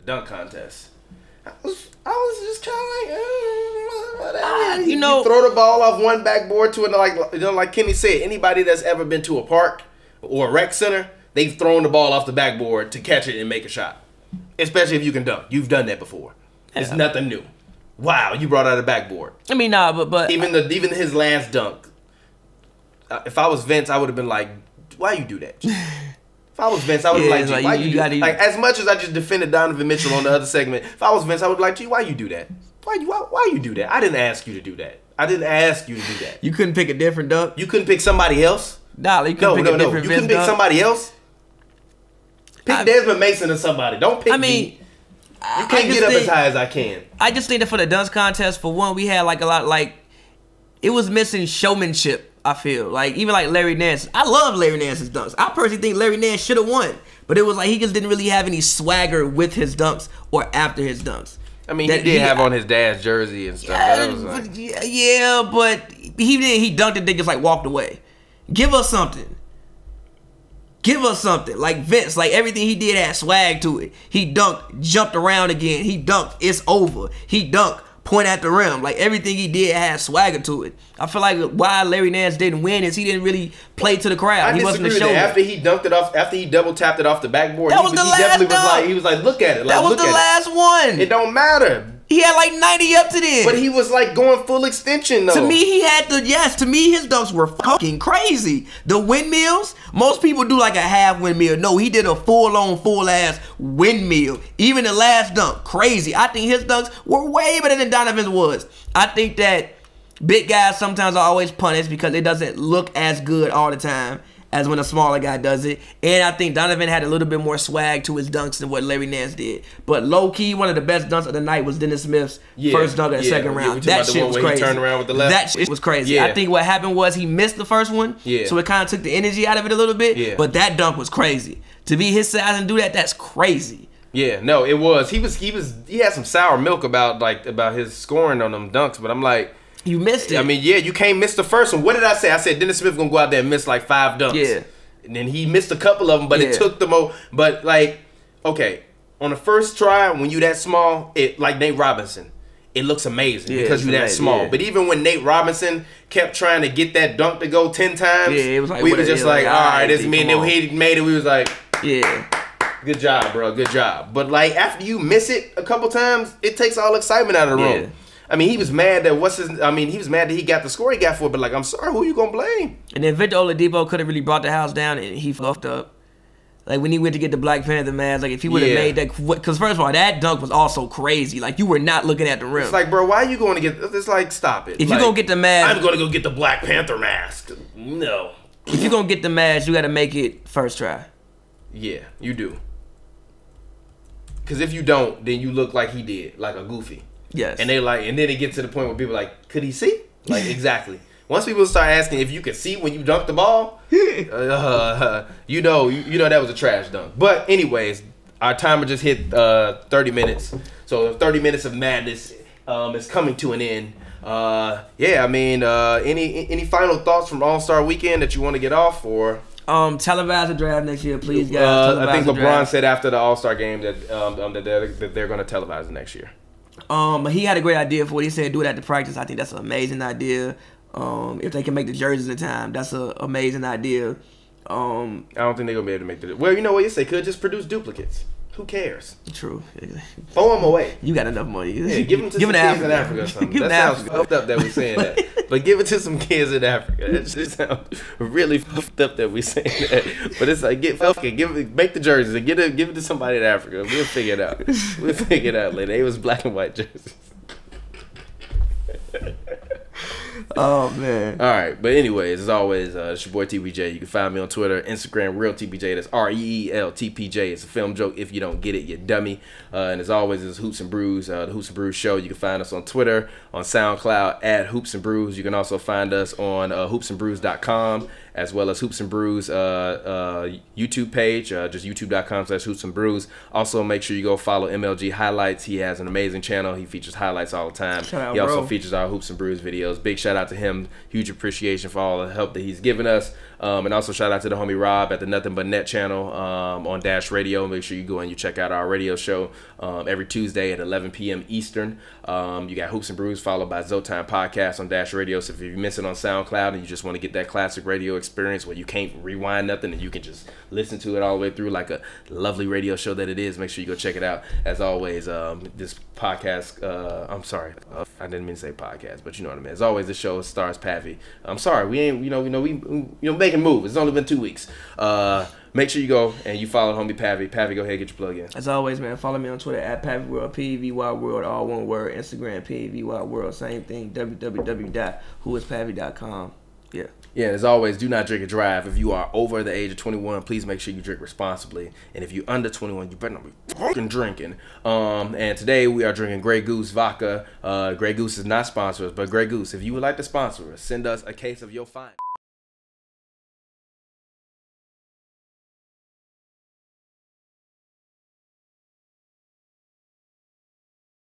The dunk contest. I was just kind of like, whatever. You throw the ball off one backboard to another. Like Kenny said, anybody that's ever been to a park or a rec center, they've thrown the ball off the backboard to catch it and make a shot. Especially if you can dunk. You've done that before. Yeah. It's nothing new. Wow, you brought out a backboard. I mean, nah, but even his last dunk. If I was Vince, I would have been like, "Why you do that?" If I was Vince, I would have like, "Why you do that?" Like, as much as I just defended Donovan Mitchell on the other segment, if I was Vince, I would be like, "Gee, why you do that? Why you do that? I didn't ask you to do that. I didn't ask you to do that. You couldn't pick a different dunk. You couldn't pick somebody else. Nah, you couldn't pick a different You couldn't pick somebody else. Pick Desmond Mason or somebody. Don't pick me. You can't get up as high as I can. I just think that for the dunks contest, for one, we had like a lot, like it was missing showmanship. I feel like even like Larry Nance. I love Larry Nance's dunks. I personally think Larry Nance should have won, but it was like he just didn't really have any swagger with his dunks or after his dunks. I mean, he did have on his dad's jersey and stuff. Yeah, but he dunked it, then just like walked away. Give us something. Give us something. Like Vince, like everything he did had swag to it. He dunked, jumped around again. He dunked, it's over. He dunked, point at the rim. Like everything he did had swagger to it. I feel like why Larry Nance didn't win is he didn't really play to the crowd. He wasn't the show. After he dunked it off, after he double tapped it off the backboard, that was the last dunk. He was like, look at it. Like, that was the last one. It don't matter. He had like 90 up to then. But he was like going full extension though. To me, to me, his dunks were fucking crazy. The windmills, most people do like a half windmill. No, he did a full-on, full-ass windmill. Even the last dunk, crazy. I think his dunks were way better than Donovan's was. I think that big guys sometimes are always punished because it doesn't look as good all the time as when a smaller guy does it. And I think Donovan had a little bit more swag to his dunks than what Larry Nance did. But low-key, one of the best dunks of the night was Dennis Smith's first dunk in the second round. That shit was crazy. He turned around with the left. That shit was crazy. I think what happened was he missed the first one, so it kind of took the energy out of it a little bit. But that dunk was crazy. To be his size and do that, that's crazy. Yeah, no, it was. He had some sour milk about his scoring on them dunks, but I'm like, you missed it. I mean, yeah, you can't miss the first one. What did I say? I said Dennis Smith gonna go out there and miss like 5 dunks. Yeah. And then he missed a couple of them, but it took the most. But like, okay, on the first try, when you that small, it like Nate Robinson, it looks amazing because you that small. But even when Nate Robinson kept trying to get that dunk to go 10 times, it was like, we was just like, all right, this mean that he made it. We was like, good job, bro, good job. But like after you miss it a couple times, it takes all excitement out of the room. I mean, he was mad that he was mad that he got the score he got for it, but like, I'm sorry, who you gonna blame? And then Victor Oladipo could have really brought the house down, and he fucked up. Like when he went to get the Black Panther mask, like if he would have made that, because first of all, that dunk was also crazy. Like you were not looking at the rim. It's like, bro, why are you going to get? It's like, stop it. If you're gonna get the mask, I'm gonna go get the Black Panther mask. No. If you're gonna get the mask, you got to make it first try. Yeah, you do. Because if you don't, then you look like he did, like a goofy. Yes. And they like, and then it gets to the point where people are like, could he see? Like, exactly. Once people start asking if you could see when you dunk the ball, you know that was a trash dunk. But anyways, our timer just hit 30 minutes. So 30 minutes of madness is coming to an end. Yeah, I mean, any final thoughts from All-Star Weekend that you want to get off, or? Televise the draft next year, please, guys. I think LeBron said after the All-Star game that they're going to televise it next year. He had a great idea for what he said. Do it at the practice. I think that's an amazing idea. If they can make the jerseys in time, that's an amazing idea. I don't think they're gonna be able to make it. Well, you know what you say? Could just produce duplicates. Who cares? True. Throw them away. You got enough money. Yeah, give them to some kids in Africa or something. That sounds fucked up that we're saying that. But give it to some kids in Africa. It just sounds really fucked up that we're saying that. But it's like, make the jerseys and give it to somebody in Africa. We'll figure it out. We'll figure it out later. It was black and white jerseys. Oh man. All right, but anyways, as always, it's your boy TPJ. You can find me on Twitter, Instagram, Real TPJ. That's REEL TPJ. It's a film joke. If you don't get it, you dummy. And as always, it's Hoops and Brews, the Hoops and Brews show. You can find us on Twitter, on SoundCloud at Hoops and Brews. You can also find us on hoopsandbrews.com, as well as Hoops and Brews YouTube page, just youtube.com/Hoops and Brews. Also, make sure you go follow MLG Highlights. He has an amazing channel. He features highlights all the time. He also features our Hoops and Brews videos. Big shout out to him. Huge appreciation for all the help that he's given us. And also shout out to the homie Rob at the Nothing But Net channel on Dash Radio. Make sure you go and you check out our radio show every Tuesday at 11 p.m. Eastern. You got Hoops and Brews followed by Zotime Podcast on Dash Radio. So if you miss it on SoundCloud and you just want to get that classic radio experience where you can't rewind nothing and you can just listen to it all the way through like a lovely radio show that it is, make sure you go check it out. As always, this podcast, I'm sorry, I didn't mean to say podcast, but you know what I mean. As always, this show stars Pavy. I'm sorry, we ain't, we making moves. It's only been 2 weeks. Make sure you go and you follow homie Pavy. Pavy, go ahead and get your plug in. As always, man, follow me on Twitter at Pavy World, PVY World, all one word. Instagram, PVY World, same thing. www.whoispavy.com. Yeah. Yeah, as always, do not drink and drive. If you are over the age of 21, please make sure you drink responsibly. And if you're under 21, you better not be fucking drinking. And today we are drinking Grey Goose vodka. Grey Goose is not sponsored us, but Grey Goose, if you would like to sponsor us, send us a case of your fine.